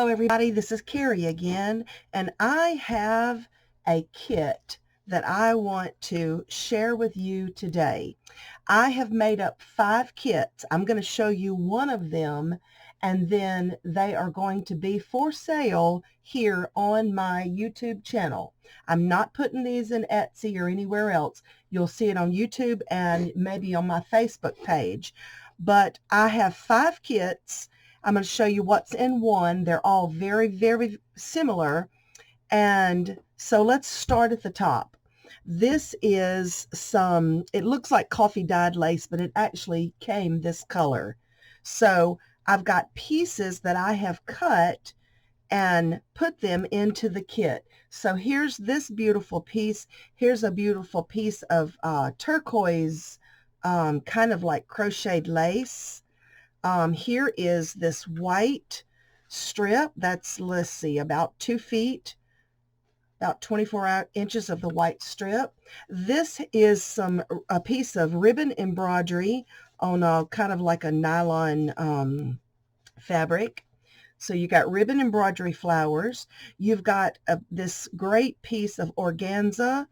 everybody, this is Carrie again, and I have a kit that I want to share with you today. I have made up 5 kits. I'm going to show you one of them, and then they are going to be for sale here on my YouTube channel. I'm not putting these in Etsy or anywhere else. You'll see it on YouTube and maybe on my Facebook page. But I have 5 kits. I'm going to show you what's in one. They're all very, very similar. And so let's start at the top. This is it looks like coffee dyed lace, but it actually came this color. So I've got pieces that I have cut and put them into the kit. So here's this beautiful piece. Here's a beautiful piece of turquoise, kind of like crocheted lace. Here is this white strip that's, let's see, about 2 feet, about 24 inches of the white strip. This is a piece of ribbon embroidery on a kind of like a nylon fabric. So you got ribbon embroidery flowers. You've got this great piece of organza,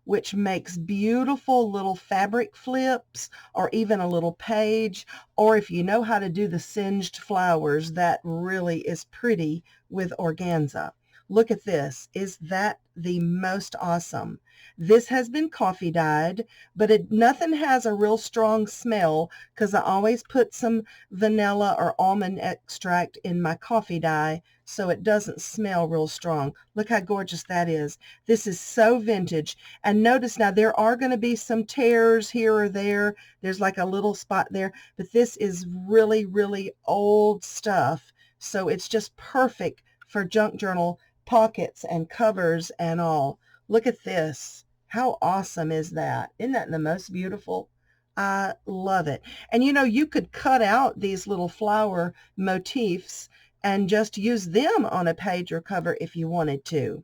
which makes beautiful little fabric flips, or even a little page, or if you know how to do the singed flowers, that really is pretty with organza. Look at this. Is that the most awesome? This has been coffee dyed, but nothing has a real strong smell because I always put some vanilla or almond extract in my coffee dye so it doesn't smell real strong. Look how gorgeous that is. This is so vintage. And notice now there are going to be some tears here or there. There's like a little spot there, but this is really, really old stuff. So it's just perfect for junk journal pockets and covers and all. Look at this. How awesome is that? Isn't that the most beautiful? I love it. And you know, you could cut out these little flower motifs and just use them on a page or cover if you wanted to.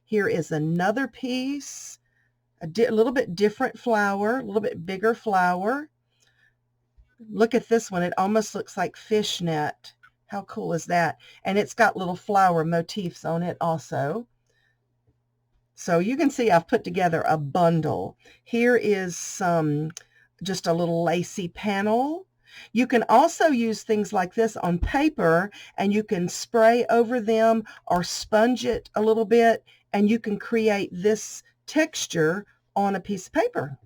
Here is another piece, a little bit different flower, a little bit bigger flower. Look at this one. It almost looks like fishnet. How cool is that? And it's got little flower motifs on it also. So you can see I've put together a bundle. Here is just a little lacy panel. You can also use things like this on paper, and you can spray over them or sponge it a little bit, and you can create this texture on a piece of paper.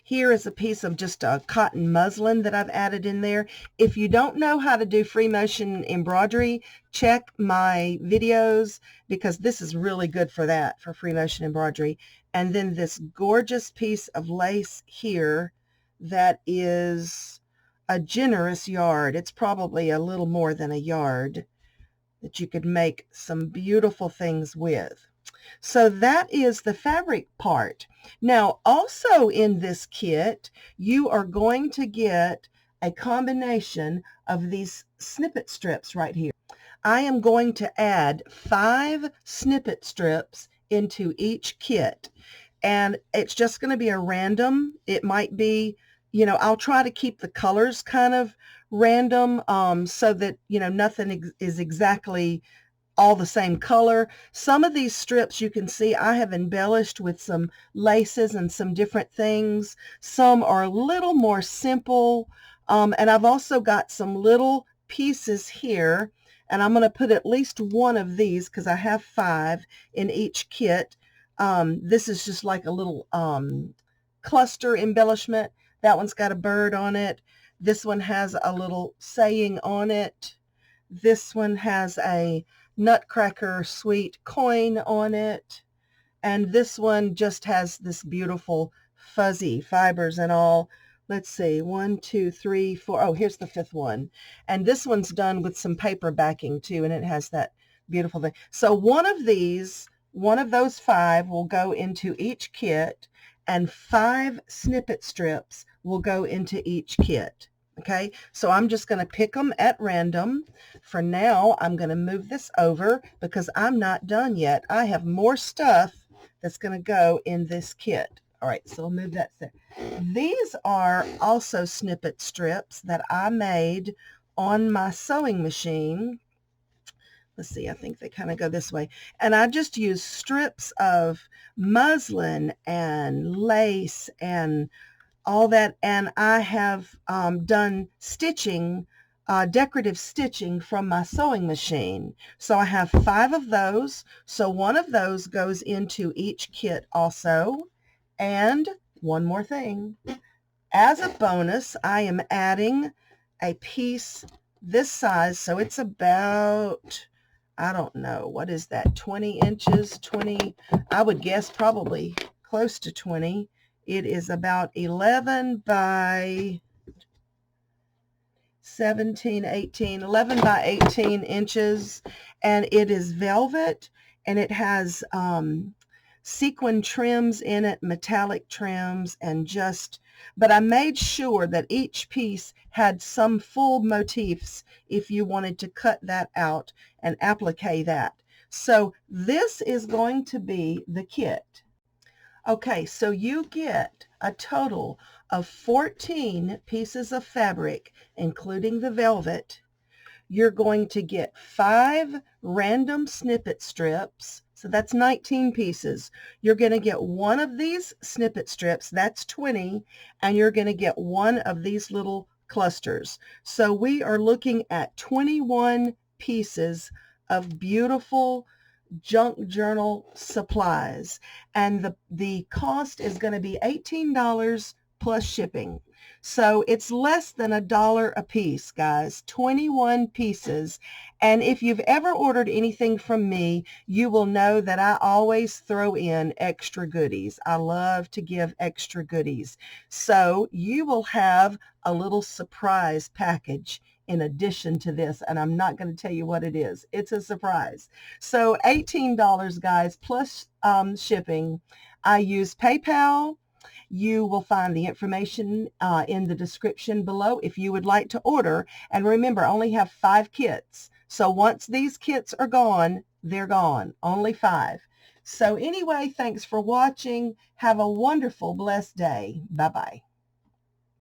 Here is a piece of just a cotton muslin that I've added in there. If you don't know how to do free motion embroidery, check my videos because this is really good for that, for free motion embroidery. And then this gorgeous piece of lace here that is a generous yard. It's probably a little more than a yard that you could make some beautiful things with. So that is the fabric part. Now, also in this kit, you are going to get a combination of these snippet strips right here. I am going to add 5 snippet strips into each kit, and it's just going to be a random. It might be, you know, I'll try to keep the colors kind of random so that, you know, nothing is exactly all the same color. Some of these strips you can see I have embellished with some laces and some different things. Some are a little more simple, and I've also got some little pieces here, and I'm going to put at least one of these because I have 5 in each kit. This is just like a little cluster embellishment. That one's got a bird on it. This one has a little saying on it. This one has a Nutcracker sweet coin on it, and this one just has this beautiful fuzzy fibers and all. Let's see, 1, 2, 3, 4. Oh, here's the 5th one, and this one's done with some paper backing too, and it has that beautiful thing. So one of those 5 will go into each kit, and 5 snippet strips will go into each kit. Okay, so I'm just going to pick them at random. For now, I'm going to move this over because I'm not done yet. I have more stuff that's going to go in this kit. All right, so we'll move that there. These are also snippet strips that I made on my sewing machine. let's see, I think they kind of go this way. And I just use strips of muslin and lace and all that. And I have done stitching, decorative stitching from my sewing machine. So I have 5 of those. So one of those goes into each kit also. And one more thing. As a bonus, I am adding a piece this size. So it's about, I don't know, what is that, 20 inches, 20, I would guess probably close to 20. It is about 11 by 17, 18, 11 by 18 inches, and it is velvet, and it has sequin trims in it, metallic trims, and but I made sure that each piece had some full motifs if you wanted to cut that out and applique that. So this is going to be the kit. Okay, so you get a total of 14 pieces of fabric, including the velvet. You're going to get 5 random snippet strips. So that's 19 pieces. You're going to get one of these snippet strips, that's 20, and you're going to get one of these little clusters. So we are looking at 21 pieces of beautiful junk journal supplies, and the cost is going to be $18 plus shipping. So it's less than $1 a piece, guys. 21 pieces. And if you've ever ordered anything from me, you will know that I always throw in extra goodies. I love to give extra goodies. So you will have a little surprise package in addition to this, and I'm not going to tell you what it is. It's a surprise. So $18, guys, plus shipping. I use PayPal. You will find the information in the description below if you would like to order. And remember, I only have 5 kits. So once these kits are gone, they're gone. Only 5. So anyway, thanks for watching. Have a wonderful, blessed day. Bye-bye.